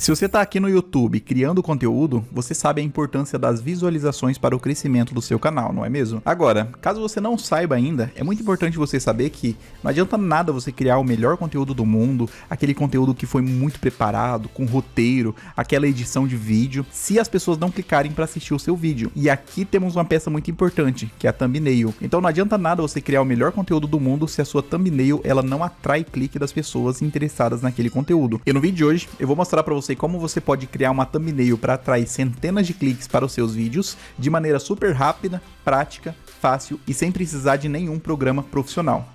Se você está aqui no YouTube criando conteúdo, você sabe a importância das visualizações para o crescimento do seu canal, não é mesmo? Agora, caso você não saiba ainda, é muito importante você saber que não adianta nada você criar o melhor conteúdo do mundo, aquele conteúdo que foi muito preparado, com roteiro, aquela edição de vídeo, se as pessoas não clicarem para assistir o seu vídeo. E aqui temos uma peça muito importante, que é a thumbnail. Então não adianta nada você criar o melhor conteúdo do mundo se a sua thumbnail ela não atrai clique das pessoas interessadas naquele conteúdo. E no vídeo de hoje eu vou mostrar para você como você pode criar uma thumbnail para atrair centenas de cliques para os seus vídeos de maneira super rápida, prática, fácil e sem precisar de nenhum programa profissional.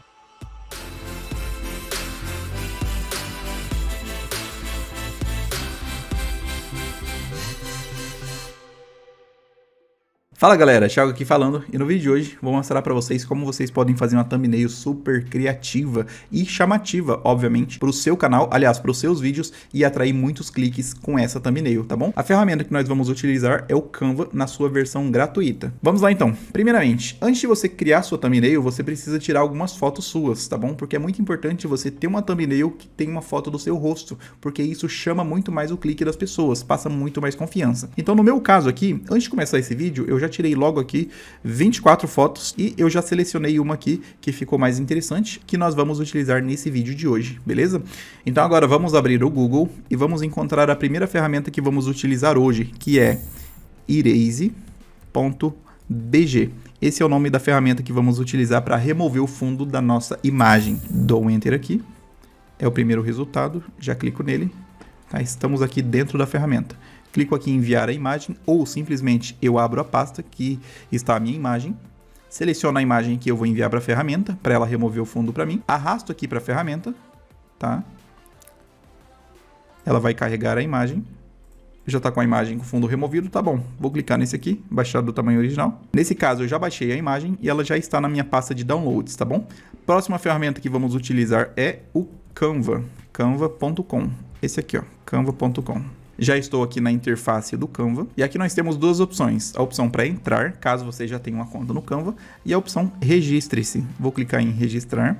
Fala galera, Thiago aqui falando, e no vídeo de hoje vou mostrar para vocês como vocês podem fazer uma thumbnail super criativa e chamativa, obviamente, para o seu canal, aliás, para os seus vídeos e atrair muitos cliques com essa thumbnail, tá bom? A ferramenta que nós vamos utilizar é o Canva na sua versão gratuita. Vamos lá então. Primeiramente, antes de você criar sua thumbnail, você precisa tirar algumas fotos suas, tá bom? Porque é muito importante você ter uma thumbnail que tem uma foto do seu rosto, porque isso chama muito mais o clique das pessoas, passa muito mais confiança. Então no meu caso aqui, antes de começar esse vídeo, eu já tirei logo aqui 24 fotos e eu já selecionei uma aqui que ficou mais interessante, que nós vamos utilizar nesse vídeo de hoje, beleza? Então agora vamos abrir o Google e vamos encontrar a primeira ferramenta que vamos utilizar hoje, que é erase.bg. Esse é o nome da ferramenta que vamos utilizar para remover o fundo da nossa imagem. Dou um Enter aqui, é o primeiro resultado, já clico nele, tá? Estamos aqui dentro da ferramenta. Clico aqui em enviar a imagem ou simplesmente eu abro a pasta que está a minha imagem, seleciono a imagem que eu vou enviar para a ferramenta, para ela remover o fundo para mim, arrasto aqui para a ferramenta, tá? Ela vai carregar a imagem, já está com a imagem com fundo removido, tá bom. Vou clicar nesse aqui, baixar do tamanho original. Nesse caso eu já baixei a imagem e ela já está na minha pasta de downloads, tá bom? Próxima ferramenta que vamos utilizar é o Canva, canva.com, esse aqui ó, canva.com. Já estou aqui na interface do Canva e aqui nós temos duas opções, a opção para entrar, caso você já tenha uma conta no Canva, e a opção registre-se. Vou clicar em registrar,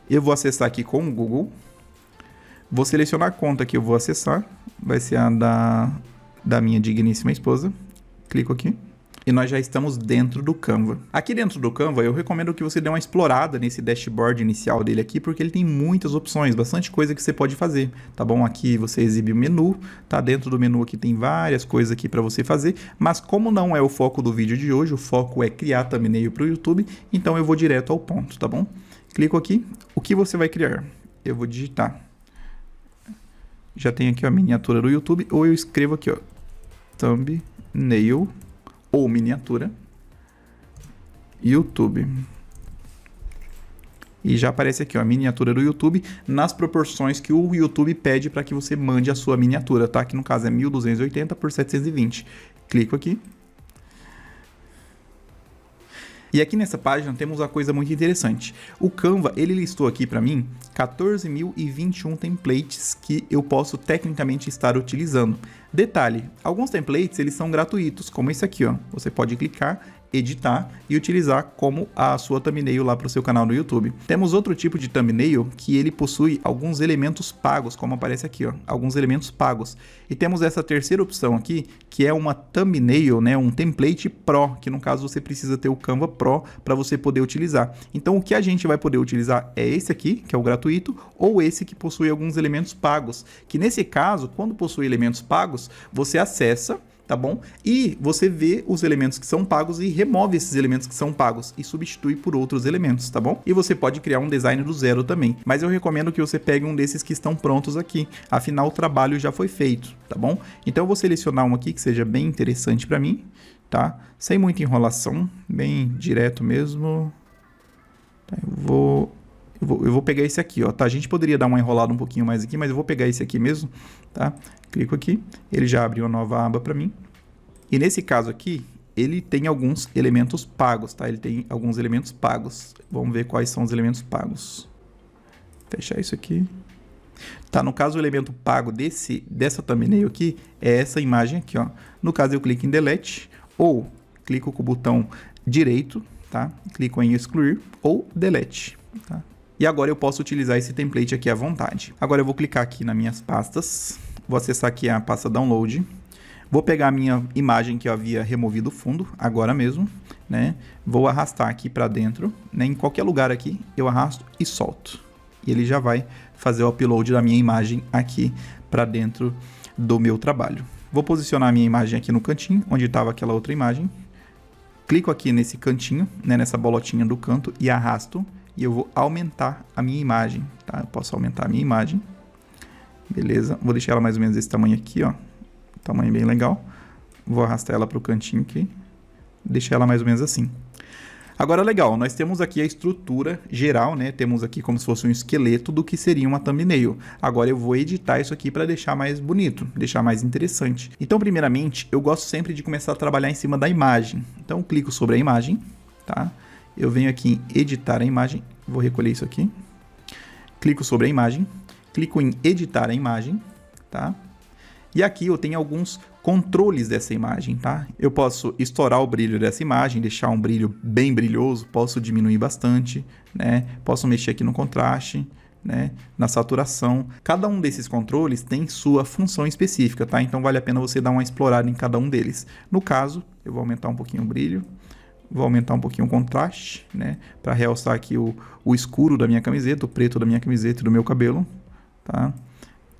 eu vou acessar aqui com o Google, vou selecionar a conta que eu vou acessar, vai ser a da minha digníssima esposa, clico aqui. E nós já estamos dentro do Canva. Aqui dentro do Canva, eu recomendo que você dê uma explorada nesse dashboard inicial dele aqui, porque ele tem muitas opções, bastante coisa que você pode fazer, tá bom? Aqui você exibe o menu, tá? Dentro do menu aqui tem várias coisas aqui para você fazer, mas como não é o foco do vídeo de hoje, o foco é criar thumbnail para o YouTube, então eu vou direto ao ponto, tá bom? Clico aqui, o que você vai criar? Eu vou digitar. Já tem aqui a miniatura do YouTube, ou eu escrevo aqui, ó, thumbnail ou miniatura YouTube. E já aparece aqui ó, a miniatura do YouTube nas proporções que o YouTube pede para que você mande a sua miniatura, tá? Que no caso é 1280 por 720. Clico aqui. E aqui nessa página temos uma coisa muito interessante. O Canva, ele listou aqui para mim 14.021 templates que eu posso tecnicamente estar utilizando. Detalhe, alguns templates eles são gratuitos, como esse aqui, ó. Você pode clicar, editar e utilizar como a sua thumbnail lá para o seu canal no YouTube. Temos outro tipo de thumbnail que ele possui alguns elementos pagos, como aparece aqui, ó, alguns elementos pagos. E temos essa terceira opção aqui, que é uma thumbnail, né, um template Pro, que no caso você precisa ter o Canva Pro para você poder utilizar. Então o que a gente vai poder utilizar é esse aqui, que é o gratuito, ou esse que possui alguns elementos pagos, que nesse caso, quando possui elementos pagos, você acessa, tá bom? E você vê os elementos que são pagos e remove esses elementos que são pagos e substitui por outros elementos, tá bom? E você pode criar um design do zero também, mas eu recomendo que você pegue um desses que estão prontos aqui, afinal o trabalho já foi feito, tá bom? Então eu vou selecionar um aqui que seja bem interessante para mim, tá? Sem muita enrolação, bem direto mesmo. Tá, eu vou pegar esse aqui, ó, tá? A gente poderia dar uma enrolada um pouquinho mais aqui, mas eu vou pegar esse aqui mesmo, tá? Clico aqui, ele já abriu uma nova aba para mim. E nesse caso aqui, ele tem alguns elementos pagos, tá? Ele tem alguns elementos pagos. Vamos ver quais são os elementos pagos. Fechar isso aqui. Tá, no caso o elemento pago dessa thumbnail aqui é essa imagem aqui, ó. No caso eu clico em Delete ou clico com o botão direito, tá? Clico em excluir ou Delete, tá? E agora eu posso utilizar esse template aqui à vontade. Agora eu vou clicar aqui nas minhas pastas, Vou acessar aqui a pasta download. Vou pegar a minha imagem que eu havia removido o fundo, agora mesmo, né? Vou arrastar aqui para dentro, né? Em qualquer lugar aqui, eu arrasto e solto. E ele já vai fazer o upload da minha imagem aqui para dentro do meu trabalho. Vou posicionar a minha imagem aqui no cantinho, onde estava aquela outra imagem. Clico aqui nesse cantinho, né? Nessa bolotinha do canto e arrasto. E eu vou aumentar a minha imagem, tá? Eu posso aumentar a minha imagem. Beleza? Vou deixar ela mais ou menos desse tamanho aqui, ó. Tamanho bem legal. Vou arrastar ela para o cantinho aqui. Deixar ela mais ou menos assim. Agora, legal, nós temos aqui a estrutura geral, né? Temos aqui como se fosse um esqueleto do que seria uma thumbnail. Agora eu vou editar isso aqui para deixar mais bonito, deixar mais interessante. Então, primeiramente, eu gosto sempre de começar a trabalhar em cima da imagem. Então, eu clico sobre a imagem, tá? Eu venho aqui em editar a imagem. Vou recolher isso aqui. Clico sobre a imagem. Clico em editar a imagem, tá? E aqui eu tenho alguns controles dessa imagem, tá? Eu posso estourar o brilho dessa imagem, deixar um brilho bem brilhoso, posso diminuir bastante, né? Posso mexer aqui no contraste, né? Na saturação. Cada um desses controles tem sua função específica, tá? Então vale a pena você dar uma explorada em cada um deles. No caso, eu vou aumentar um pouquinho o brilho, vou aumentar um pouquinho o contraste, né? Para realçar aqui o escuro da minha camiseta, o preto da minha camiseta e do meu cabelo, tá?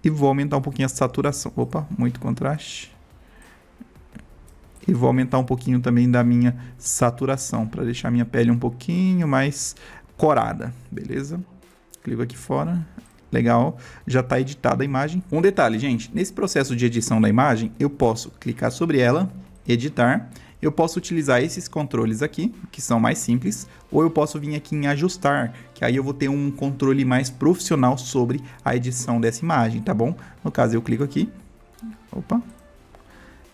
E vou aumentar um pouquinho a saturação. Opa, muito contraste. E vou aumentar um pouquinho também da minha saturação, para deixar a minha pele um pouquinho mais corada, beleza? Clico aqui fora. Legal, já está editada a imagem. Um detalhe, gente, nesse processo de edição da imagem, eu posso clicar sobre ela, editar. Eu posso utilizar esses controles aqui, que são mais simples, ou eu posso vir aqui em ajustar, que aí eu vou ter um controle mais profissional sobre a edição dessa imagem, tá bom? No caso, eu clico aqui, opa,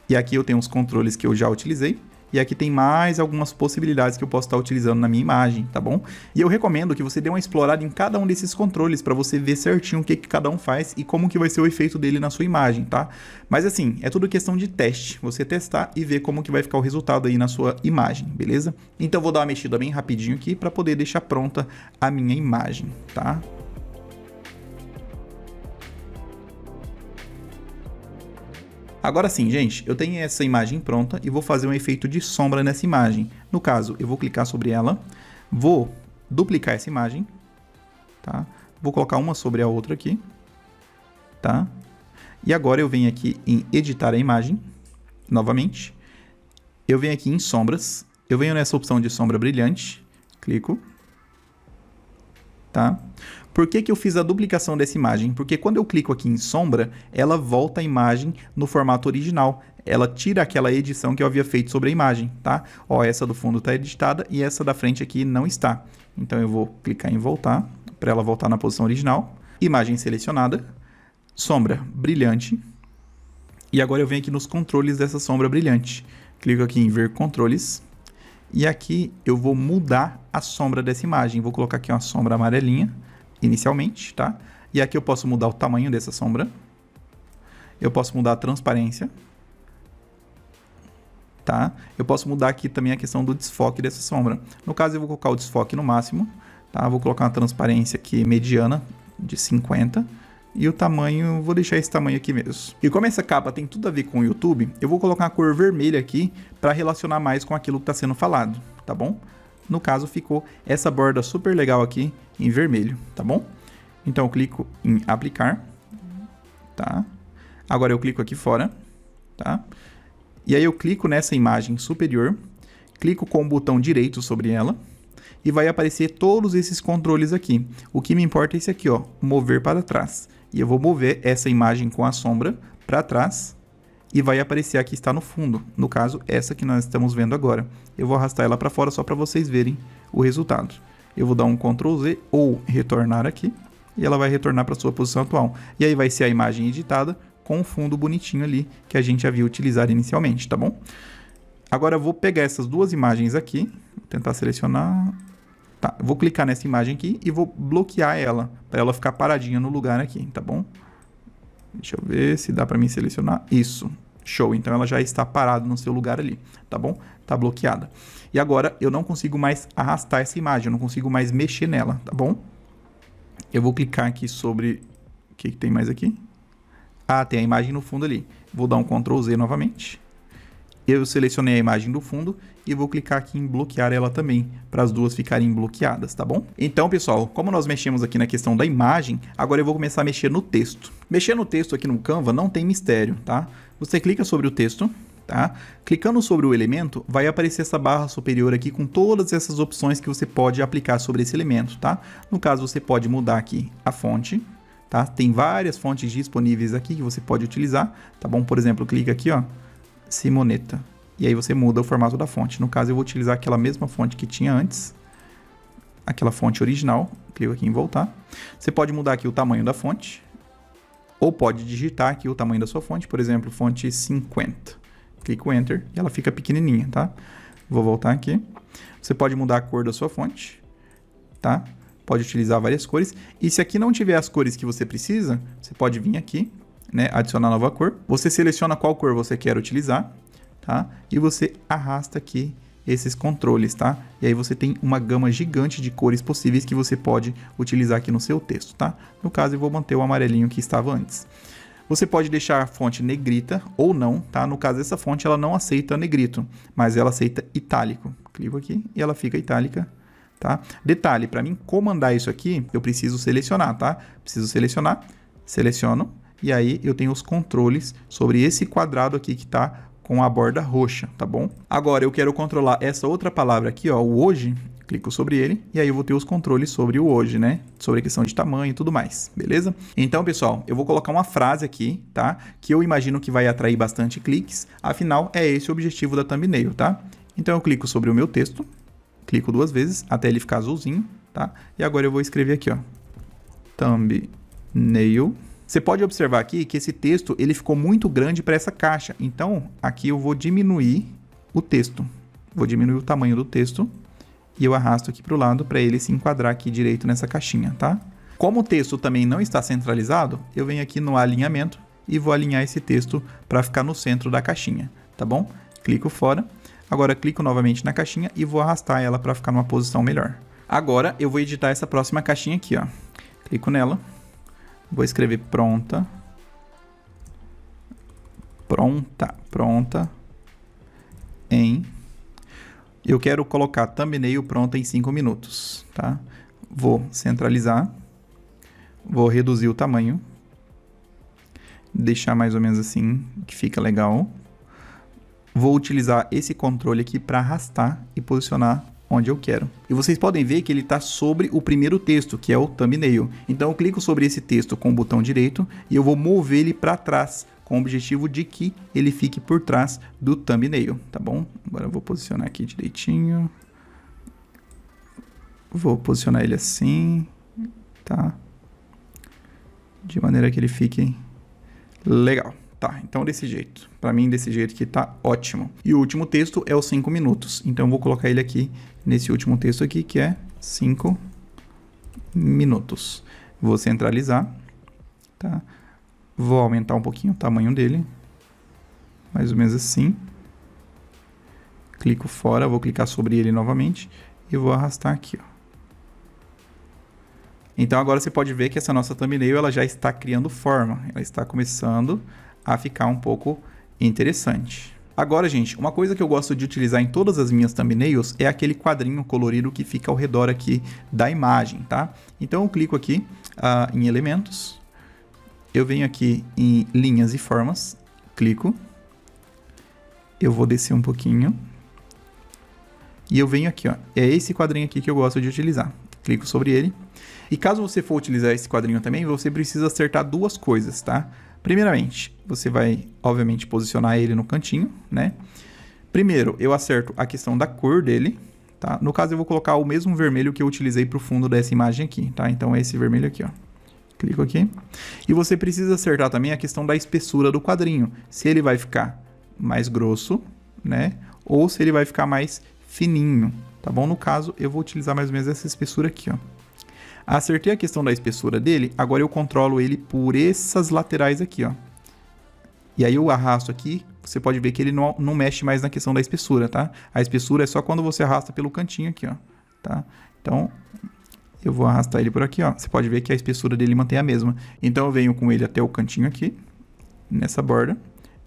e aqui eu tenho os controles que eu já utilizei, e aqui tem mais algumas possibilidades que eu posso estar utilizando na minha imagem, tá bom? E eu recomendo que você dê uma explorada em cada um desses controles para você ver certinho o que cada um faz e como que vai ser o efeito dele na sua imagem, tá? Mas assim, é tudo questão de teste, você testar e ver como que vai ficar o resultado aí na sua imagem, beleza? Então eu vou dar uma mexida bem rapidinho aqui para poder deixar pronta a minha imagem, tá? Agora sim, gente, eu tenho essa imagem pronta e vou fazer um efeito de sombra nessa imagem. No caso, eu vou clicar sobre ela, vou duplicar essa imagem, tá? Vou colocar uma sobre a outra aqui, tá? E agora eu venho aqui em editar a imagem, novamente. Eu venho aqui em sombras, eu venho nessa opção de sombra brilhante, clico, tá? Por que que eu fiz a duplicação dessa imagem? Porque quando eu clico aqui em sombra, ela volta a imagem no formato original. Ela tira aquela edição que eu havia feito sobre a imagem, tá? Ó, essa do fundo está editada e essa da frente aqui não está. Então eu vou clicar em voltar, para ela voltar na posição original. Imagem selecionada, sombra brilhante. E agora eu venho aqui nos controles dessa sombra brilhante. Clico aqui em ver controles. E aqui eu vou mudar a sombra dessa imagem. Vou colocar aqui uma sombra amarelinha, inicialmente, tá? E aqui eu posso mudar o tamanho dessa sombra. Eu posso mudar a transparência. Tá? Eu posso mudar aqui também a questão do desfoque dessa sombra. No caso, eu vou colocar o desfoque no máximo. Tá? Vou colocar uma transparência aqui mediana de 50. E o tamanho, vou deixar esse tamanho aqui mesmo. E como essa capa tem tudo a ver com o YouTube, eu vou colocar uma cor vermelha aqui para relacionar mais com aquilo que está sendo falado, tá bom? No caso, ficou essa borda super legal aqui em vermelho, tá bom? Então, eu clico em aplicar, tá? Agora eu clico aqui fora, tá? E aí eu clico nessa imagem superior, clico com o botão direito sobre ela e vai aparecer todos esses controles aqui. O que me importa é esse aqui, ó, mover para trás. E eu vou mover essa imagem com a sombra para trás e vai aparecer aqui, está no fundo. No caso, essa que nós estamos vendo agora. Eu vou arrastar ela para fora só para vocês verem o resultado. Eu vou dar um Ctrl Z ou retornar aqui e ela vai retornar para sua posição atual. E aí vai ser a imagem editada com o fundo bonitinho ali que a gente havia utilizado inicialmente, tá bom? Agora eu vou pegar essas duas imagens aqui, vou tentar selecionar. Tá, eu vou clicar nessa imagem aqui e vou bloquear ela, para ela ficar paradinha no lugar aqui, tá bom? Deixa eu ver se dá para mim selecionar. Isso, show, então ela já está parada no seu lugar ali, tá bom? Tá bloqueada. E agora eu não consigo mais arrastar essa imagem, eu não consigo mais mexer nela, tá bom? Eu vou clicar aqui sobre... O que tem mais aqui? Ah, tem a imagem no fundo ali. Vou dar um Ctrl Z novamente. Eu selecionei a imagem do fundo e vou clicar aqui em bloquear ela também, para as duas ficarem bloqueadas, tá bom? Então, pessoal, como nós mexemos aqui na questão da imagem, agora eu vou começar a mexer no texto. Mexer no texto aqui no Canva não tem mistério, tá? Você clica sobre o texto, tá? Clicando sobre o elemento, vai aparecer essa barra superior aqui com todas essas opções que você pode aplicar sobre esse elemento, tá? No caso, você pode mudar aqui a fonte, tá? Tem várias fontes disponíveis aqui que você pode utilizar, tá bom? Por exemplo, clica aqui, ó, Simonetta. E aí você muda o formato da fonte. No caso, eu vou utilizar aquela mesma fonte que tinha antes, aquela fonte original. Clico aqui em voltar. Você pode mudar aqui o tamanho da fonte, ou pode digitar aqui o tamanho da sua fonte, por exemplo, fonte 50. Clico Enter e ela fica pequenininha, tá? Vou voltar aqui. Você pode mudar a cor da sua fonte, tá? Pode utilizar várias cores. E se aqui não tiver as cores que você precisa, você pode vir aqui, né, adicionar nova cor. Você seleciona qual cor você quer utilizar, tá? E você arrasta aqui esses controles, tá? E aí você tem uma gama gigante de cores possíveis que você pode utilizar aqui no seu texto, tá? No caso, eu vou manter o amarelinho que estava antes. Você pode deixar a fonte negrita ou não, tá? No caso, essa fonte ela não aceita negrito, mas ela aceita itálico. Clico aqui e ela fica itálica, tá? Detalhe, para mim comandar isso aqui, eu preciso selecionar, tá? Preciso selecionar, seleciono. E aí eu tenho os controles sobre esse quadrado aqui que está com a borda roxa, tá bom? Agora eu quero controlar essa outra palavra aqui, ó, o hoje. Clico sobre ele e aí eu vou ter os controles sobre o hoje, né? Sobre a questão de tamanho e tudo mais, beleza? Então, pessoal, eu vou colocar uma frase aqui, tá? Que eu imagino que vai atrair bastante cliques. Afinal, é esse o objetivo da thumbnail, tá? Então eu clico sobre o meu texto, clico 2 vezes até ele ficar azulzinho, tá? E agora eu vou escrever aqui, ó, thumbnail. Você pode observar aqui que esse texto ele ficou muito grande para essa caixa. Então, aqui eu vou diminuir o texto. Vou diminuir o tamanho do texto e eu arrasto aqui para o lado para ele se enquadrar aqui direito nessa caixinha, tá? Como o texto também não está centralizado, eu venho aqui no alinhamento e vou alinhar esse texto para ficar no centro da caixinha, tá bom? Clico fora. Agora clico novamente na caixinha e vou arrastar ela para ficar numa posição melhor. Agora eu vou editar essa próxima caixinha aqui, ó. Clico nela. Vou escrever pronta, em... Eu quero colocar thumbnail pronta em 5 minutos, tá? Vou centralizar, vou reduzir o tamanho, deixar mais ou menos assim, que fica legal. Vou utilizar esse controle aqui para arrastar e posicionar onde eu quero. E vocês podem ver que ele está sobre o primeiro texto, que é o thumbnail. Então eu clico sobre esse texto com o botão direito e eu vou mover ele para trás, com o objetivo de que ele fique por trás do thumbnail, tá bom? Agora eu vou posicionar aqui direitinho. Vou posicionar ele assim, tá? De maneira que ele fique legal. Tá, então desse jeito. Para mim, desse jeito aqui tá ótimo. E o último texto é os 5 minutos. Então eu vou colocar ele aqui nesse último texto aqui, que é 5 minutos. Vou centralizar, tá? Vou aumentar um pouquinho o tamanho dele. Mais ou menos assim. Clico fora, vou clicar sobre ele novamente e vou arrastar aqui, ó. Então agora você pode ver que essa nossa thumbnail ela já está criando forma. Ela está começando a ficar um pouco interessante. Agora, gente, uma coisa que eu gosto de utilizar em todas as minhas thumbnails é aquele quadrinho colorido que fica ao redor aqui da imagem, tá? Então eu clico aqui em elementos, eu venho aqui em linhas e formas, clico, eu vou descer um pouquinho e eu venho aqui, ó, é esse quadrinho aqui que eu gosto de utilizar. Clico sobre ele. E caso você for utilizar esse quadrinho também, você precisa acertar duas coisas, tá? Primeiramente, você vai, obviamente, posicionar ele no cantinho, né? Primeiro, eu acerto a questão da cor dele, tá? No caso, eu vou colocar o mesmo vermelho que eu utilizei para o fundo dessa imagem aqui, tá? Então, é esse vermelho aqui, ó. Clico aqui. E você precisa acertar também a questão da espessura do quadrinho. Se ele vai ficar mais grosso, né? Ou se ele vai ficar mais fininho, tá bom? No caso, eu vou utilizar mais ou menos essa espessura aqui, ó. Acertei a questão da espessura dele, agora eu controlo ele por essas laterais aqui, ó. E aí eu arrasto aqui, você pode ver que ele não mexe mais na questão da espessura, tá? A espessura é só quando você arrasta pelo cantinho aqui, ó, tá? Então, eu vou arrastar ele por aqui, ó. Você pode ver que a espessura dele mantém a mesma. Então, eu venho com ele até o cantinho aqui, nessa borda.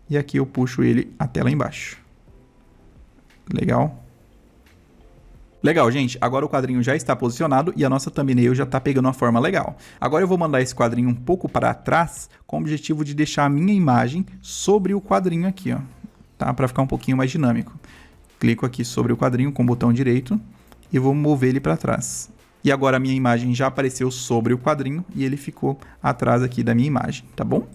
E aqui eu puxo ele até lá embaixo. Legal? Legal, gente. Agora o quadrinho já está posicionado e a nossa thumbnail já está pegando uma forma legal. Agora eu vou mandar esse quadrinho um pouco para trás com o objetivo de deixar a minha imagem sobre o quadrinho aqui, ó, tá? Para ficar um pouquinho mais dinâmico. Clico aqui sobre o quadrinho com o botão direito e vou mover ele para trás. E agora a minha imagem já apareceu sobre o quadrinho e ele ficou atrás aqui da minha imagem, tá bom?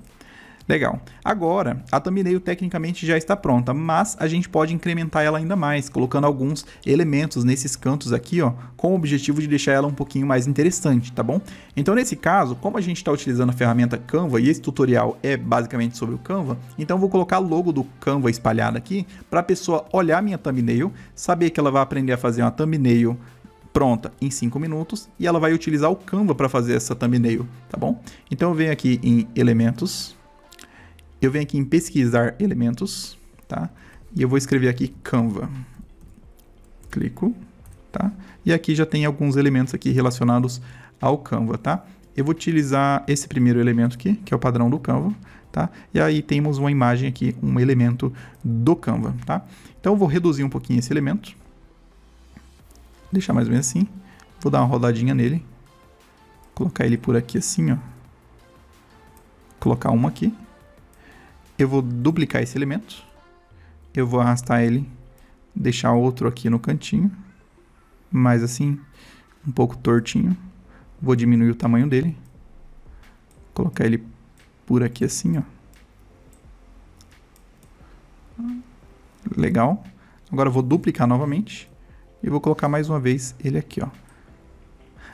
Legal. Agora, a thumbnail tecnicamente já está pronta, mas a gente pode incrementar ela ainda mais, colocando alguns elementos nesses cantos aqui, ó, com o objetivo de deixar ela um pouquinho mais interessante, tá bom? Então, nesse caso, como a gente está utilizando a ferramenta Canva e esse tutorial é basicamente sobre o Canva, então eu vou colocar o logo do Canva espalhado aqui para a pessoa olhar minha thumbnail, saber que ela vai aprender a fazer uma thumbnail pronta em 5 minutos e ela vai utilizar o Canva para fazer essa thumbnail, tá bom? Então, eu venho aqui em Elementos. Eu venho aqui em pesquisar elementos, tá? E eu vou escrever aqui Canva. Clico, tá? E aqui já tem alguns elementos aqui relacionados ao Canva, tá? Eu vou utilizar esse primeiro elemento aqui, que é o padrão do Canva, tá? E aí temos uma imagem aqui, um elemento do Canva, tá? Então eu vou reduzir um pouquinho esse elemento. Deixar mais ou menos assim. Vou dar uma rodadinha nele. Colocar ele por aqui assim, ó. Colocar uma aqui. Eu vou duplicar esse elemento, eu vou arrastar ele, deixar outro aqui no cantinho, mais assim, um pouco tortinho, vou diminuir o tamanho dele, colocar ele por aqui assim, ó. Legal. Agora eu vou duplicar novamente e vou colocar mais uma vez ele aqui, ó.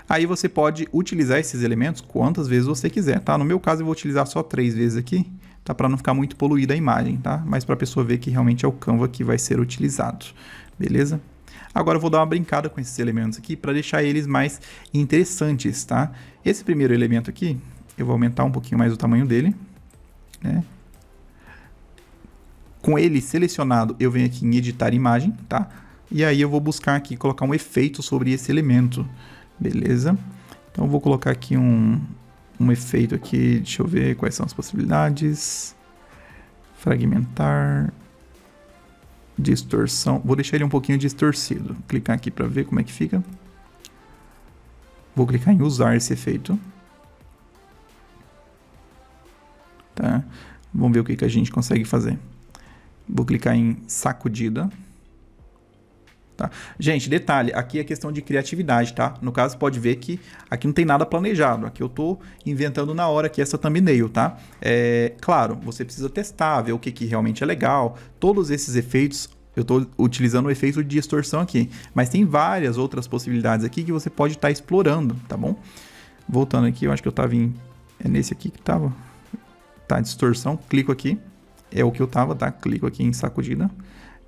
Aí você pode utilizar esses elementos quantas vezes você quiser, tá? No meu caso eu vou utilizar só 3 vezes aqui, tá? Para não ficar muito poluída a imagem, tá? Mas para a pessoa ver que realmente é o Canva que vai ser utilizado, beleza? Agora eu vou dar uma brincada com esses elementos aqui para deixar eles mais interessantes, tá? Esse primeiro elemento aqui, eu vou aumentar um pouquinho mais o tamanho dele, né? Com ele selecionado, eu venho aqui em editar imagem, tá? E aí eu vou buscar aqui colocar um efeito sobre esse elemento. Beleza? Então eu vou colocar aqui um efeito aqui, deixa eu ver quais são as possibilidades. Fragmentar, distorção, vou deixar ele um pouquinho distorcido. Clicar aqui para ver como é que fica. Vou clicar em usar esse efeito. Tá? Vamos ver o que a gente consegue fazer. Vou clicar em sacudida. Tá? Gente, detalhe, aqui é questão de criatividade, tá? No caso, pode ver que aqui não tem nada planejado. Aqui eu tô inventando na hora aqui essa thumbnail, tá? Claro, você precisa testar, ver o que realmente é legal. Todos esses efeitos, eu tô utilizando o efeito de distorção aqui. Mas tem várias outras possibilidades aqui que você pode estar explorando, tá bom? Voltando aqui, eu acho que eu tava em... É nesse aqui que tava. Tá, distorção, clico aqui. É o que eu tava, tá? Clico aqui em sacudida.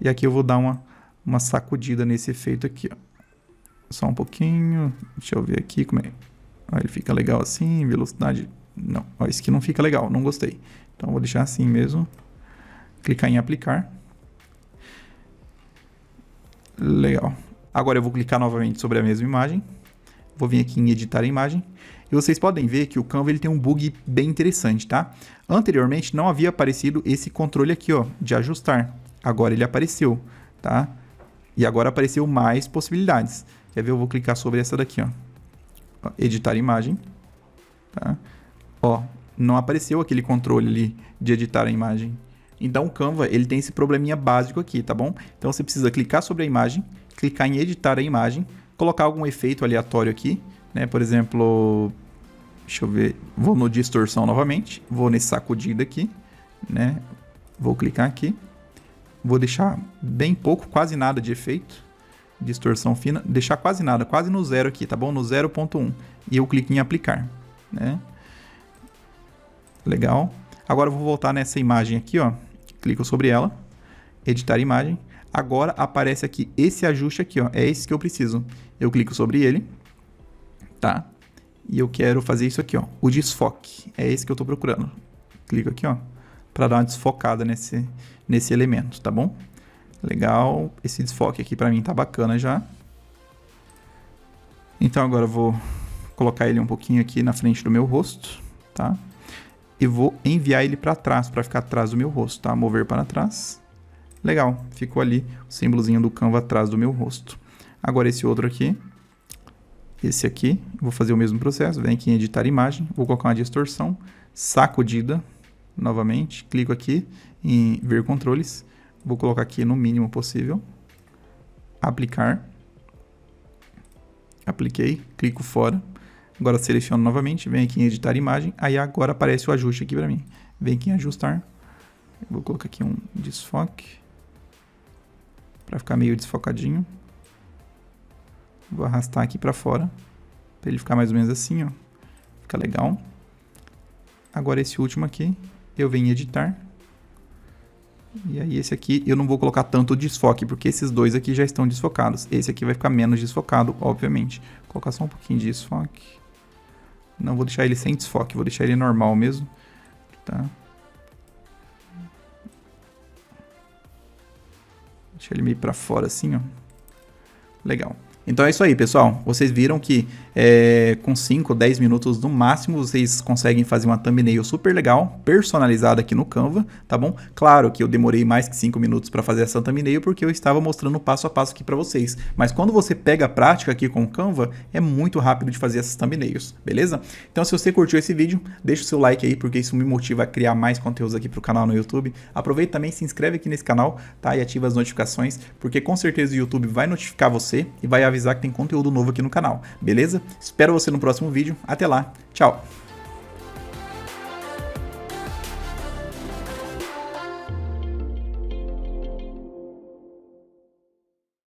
E aqui eu vou dar uma sacudida nesse efeito aqui, ó. Só um pouquinho. Deixa eu ver aqui como é. Ó, ele fica legal assim, velocidade... Não, ó, esse aqui não fica legal, não gostei. Então, vou deixar assim mesmo. Clicar em aplicar. Legal. Agora eu vou clicar novamente sobre a mesma imagem. Vou vir aqui em editar a imagem. E vocês podem ver que o Canva ele tem um bug bem interessante, tá? Anteriormente não havia aparecido esse controle aqui, ó, de ajustar. Agora ele apareceu, tá? E agora apareceu mais possibilidades. Quer ver? Eu vou clicar sobre essa daqui, ó. Editar imagem. Tá? Ó, não apareceu aquele controle ali de editar a imagem. Então o Canva, ele tem esse probleminha básico aqui, tá bom? Então você precisa clicar sobre a imagem, clicar em editar a imagem, colocar algum efeito aleatório aqui, né? Por exemplo, deixa eu ver, vou no distorção novamente, vou nesse sacudida aqui, né? Vou clicar aqui. Vou deixar bem pouco, quase nada de efeito. Distorção fina. Deixar quase nada, quase no zero aqui, tá bom? No 0.1. E eu clico em aplicar, né? Legal. Agora eu vou voltar nessa imagem aqui, ó. Clico sobre ela. Editar imagem. Agora aparece aqui esse ajuste aqui, ó. É esse que eu preciso. Eu clico sobre ele. Tá? E eu quero fazer isso aqui, ó. O desfoque. É esse que eu tô procurando. Clico aqui, ó. Para dar uma desfocada nesse elemento, tá bom? Legal, esse desfoque aqui para mim tá bacana já. Então agora eu vou colocar ele um pouquinho aqui na frente do meu rosto, tá? e vou enviar ele para trás, para ficar atrás do meu rosto, tá? Mover para trás. Legal, ficou ali o símbolozinho do Canva atrás do meu rosto. Agora esse outro aqui, esse aqui, vou fazer o mesmo processo, vem aqui em editar imagem, vou colocar uma distorção, sacudida, novamente, clico aqui em ver controles, vou colocar aqui no mínimo possível, aplicar, apliquei, clico fora, agora seleciono novamente, venho aqui em editar imagem, aí agora aparece o ajuste aqui para mim, vem aqui em ajustar, vou colocar aqui um desfoque, para ficar meio desfocadinho. Vou arrastar aqui para fora, para ele ficar mais ou menos assim, ó. Fica legal. Agora esse último aqui, eu venho em editar. E aí esse aqui eu não vou colocar tanto desfoque, porque esses dois aqui já estão desfocados. Esse aqui vai ficar menos desfocado, obviamente. Vou colocar só um pouquinho de desfoque. Não vou deixar ele sem desfoque, vou deixar ele normal mesmo. Tá? Deixa ele meio pra fora assim, ó. Legal. Então é isso aí, pessoal. Vocês viram que com 5 ou 10 minutos no máximo, vocês conseguem fazer uma thumbnail super legal, personalizada aqui no Canva, tá bom? Claro que eu demorei mais que 5 minutos para fazer essa thumbnail, porque eu estava mostrando passo a passo aqui para vocês. Mas quando você pega a prática aqui com o Canva, é muito rápido de fazer essas thumbnails, beleza? Então se você curtiu esse vídeo, deixa o seu like aí, porque isso me motiva a criar mais conteúdos aqui pro canal no YouTube. Aproveita também, se inscreve aqui nesse canal, tá? E ativa as notificações, porque com certeza o YouTube vai notificar você e vai avisar que tem conteúdo novo aqui no canal, beleza? Espero você no próximo vídeo. Até lá. Tchau!